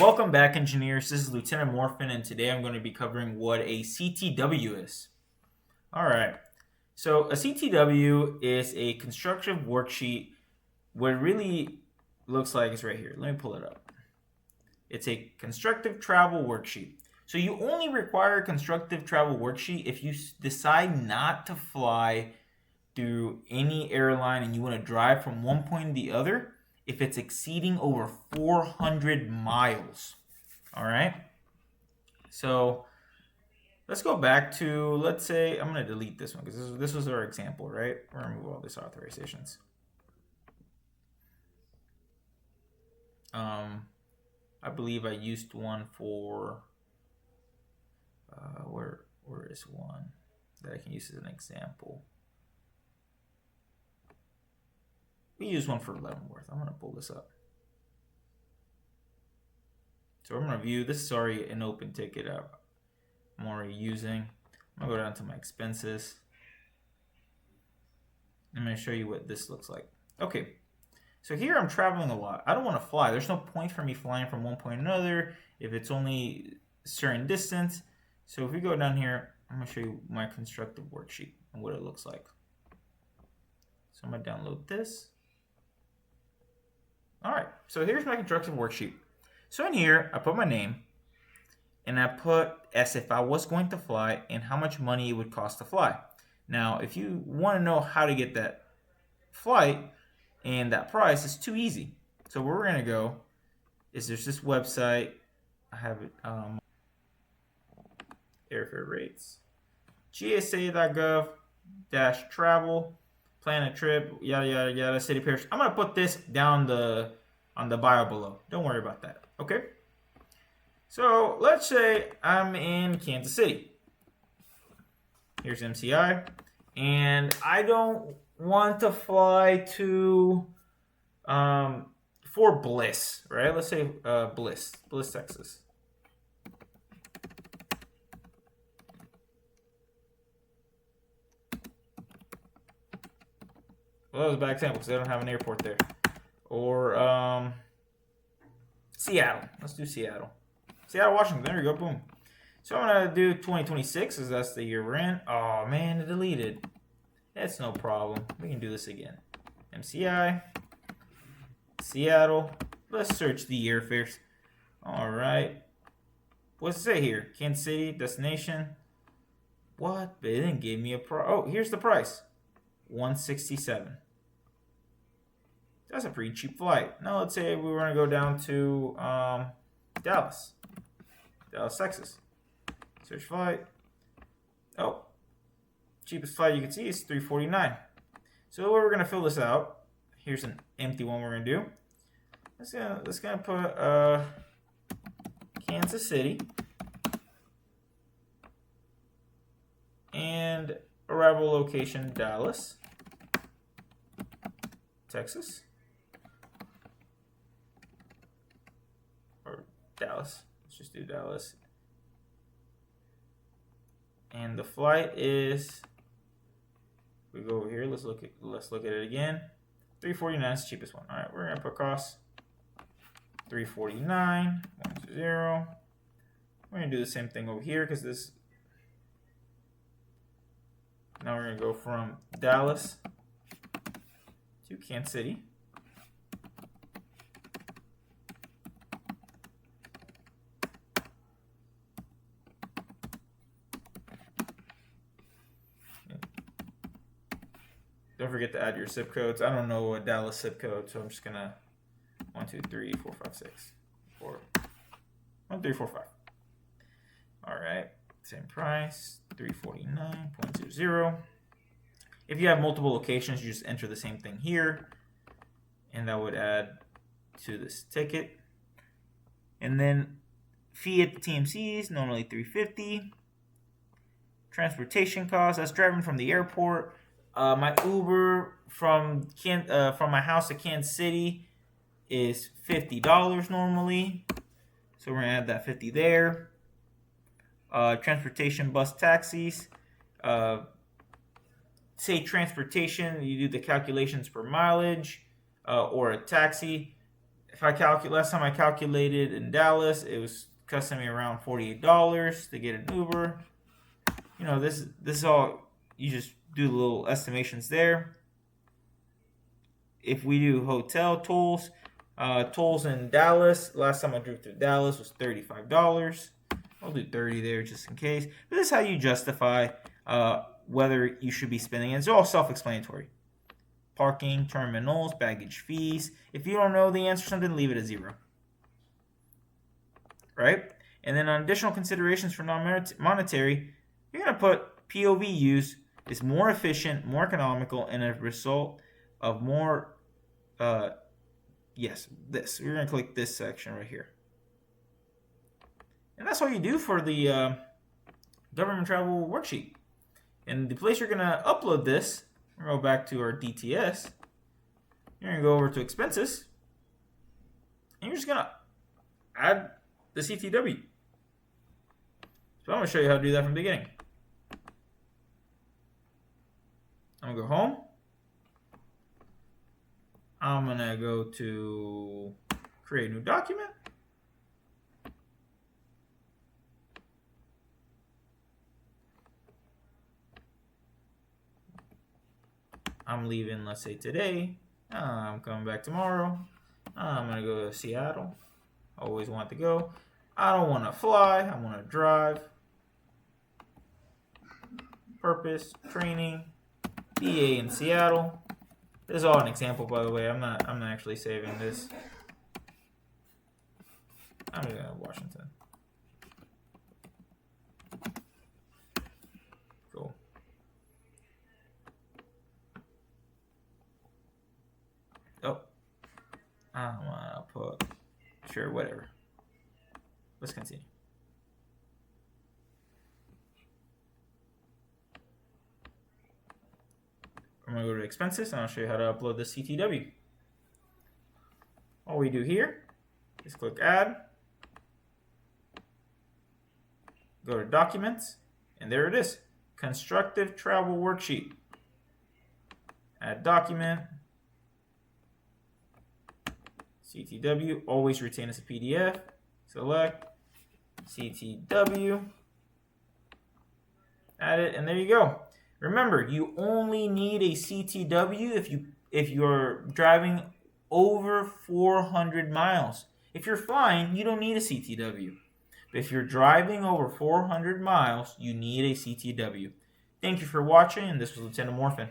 Welcome back, engineers. This is Lieutenant Morphin, and today I'm going to be covering what a CTW is. Alright, so a CTW is a constructive worksheet. What it really looks like is right here. Let me pull it up. It's a constructive travel worksheet. So you only require a constructive travel worksheet if you decide not to fly through any airline and you want to drive from one point to the other if it's exceeding over 400 miles. All right. So let's go back to, let's say, I'm going to delete this one because this was our example, right? We're going to remove all these authorizations. I believe I used one for, where is one that I can use as an example? We use one for Leavenworth. I'm going to pull this up. So I'm going to view, this is already an open ticket I'm already using. I'm going to go down to my expenses. I'm going to show you what this looks like. Okay, so here I'm traveling a lot. I don't want to fly. There's no point for me flying from one point to another if it's only a certain distance. So if we go down here, I'm going to show you my constructive worksheet and what it looks like. So I'm going to download this. All right, so here's my constructive worksheet. So in here, I put my name, and I put as if I was going to fly and how much money it would cost to fly. Now, if you want to know how to get that flight and that price, it's too easy. So where we're going to go is there's this website. I have it, airfare rates, gsa.gov-travel. Plan a trip, yada yada yada, city parish. I'm gonna put this down on the bio below. Don't worry about that. Okay. So let's say I'm in Kansas City. Here's MCI, and I don't want to fly to for Bliss, right? Let's say Bliss, Texas. Well, that was a bad example because they don't have an airport there. Or Seattle. Let's do Seattle. Seattle, Washington. There we go. Boom. So I'm going to do 2026 because that's the year we're in. Oh, man, it deleted. That's no problem. We can do this again. MCI. Seattle. Let's search the airfares. All right. What's it say here? Kansas City, destination. What? But it didn't give me a price. Oh, here's the price. $167. That's a pretty cheap flight. Now let's say we were going to go down to Dallas, Texas. Search flight. Oh, cheapest flight you can see is $349. So we're going to fill this out. Here's an empty one we're going to do. Let's gonna put Kansas City and arrival location Dallas, Texas, or Dallas. Let's just do Dallas. And the flight is, we go over here, let's look at it again. $349 is the cheapest one. All right, we're gonna put cost $349, 120. We're gonna do the same thing over here because this. Now we're gonna go from Dallas to Kansas City. Don't forget to add your zip codes. I don't know a Dallas zip code, so I'm just gonna 1, 2, 3, 4, 5, 6, 4, 1, 3, 4, 5. All right, same price, $349.20. If you have multiple locations, you just enter the same thing here, and that would add to this ticket. And then fee at the TMCs, normally $350. Transportation costs, that's driving from the airport. My Uber from my house to Kansas City is $50 normally, so we're gonna add that 50 there. Transportation, bus, taxis. Say transportation, you do the calculations per mileage, or a taxi. if I calculate, last time I calculated in Dallas, it was costing me around $48 to get an Uber. You know, this is all, you just do the little estimations there. If we do hotel tolls, tolls in Dallas, last time I drove through Dallas was $35. I'll do 30 there just in case. But this is how you justify whether you should be spending it. It's all self-explanatory. Parking, terminals, baggage fees. If you don't know the answer to something, leave it at 0. Right? And then on additional considerations for non-monetary, you're going to put POV use is more efficient, more economical, and a result of more, this. We're going to click this section right here. And that's all you do for the government travel worksheet. And the place you're going to upload this, we're going to go back to our DTS. You're going to go over to expenses. And you're just going to add the CTW. So I'm going to show you how to do that from the beginning. I'm going to go home. I'm going to go to create a new document. I'm leaving, let's say today. I'm coming back tomorrow. I'm going to go to Seattle. Always want to go. I don't want to fly. I want to drive. Purpose, training, BA in Seattle. This is all an example, by the way. I'm not actually saving this. I'm going to Washington. Cool. Oh. I don't want to put, sure, whatever. Let's continue. I'm going to go to expenses and I'll show you how to upload the CTW. All we do here is click add, go to documents, and there it is, constructive travel worksheet. Add document, CTW, always retain as a PDF, select CTW, add it, and there you go. Remember, you only need a CTW if you're driving over 400 miles. If you're flying, you don't need a CTW. But if you're driving over 400 miles, you need a CTW. Thank you for watching, and this was Lieutenant Morphin.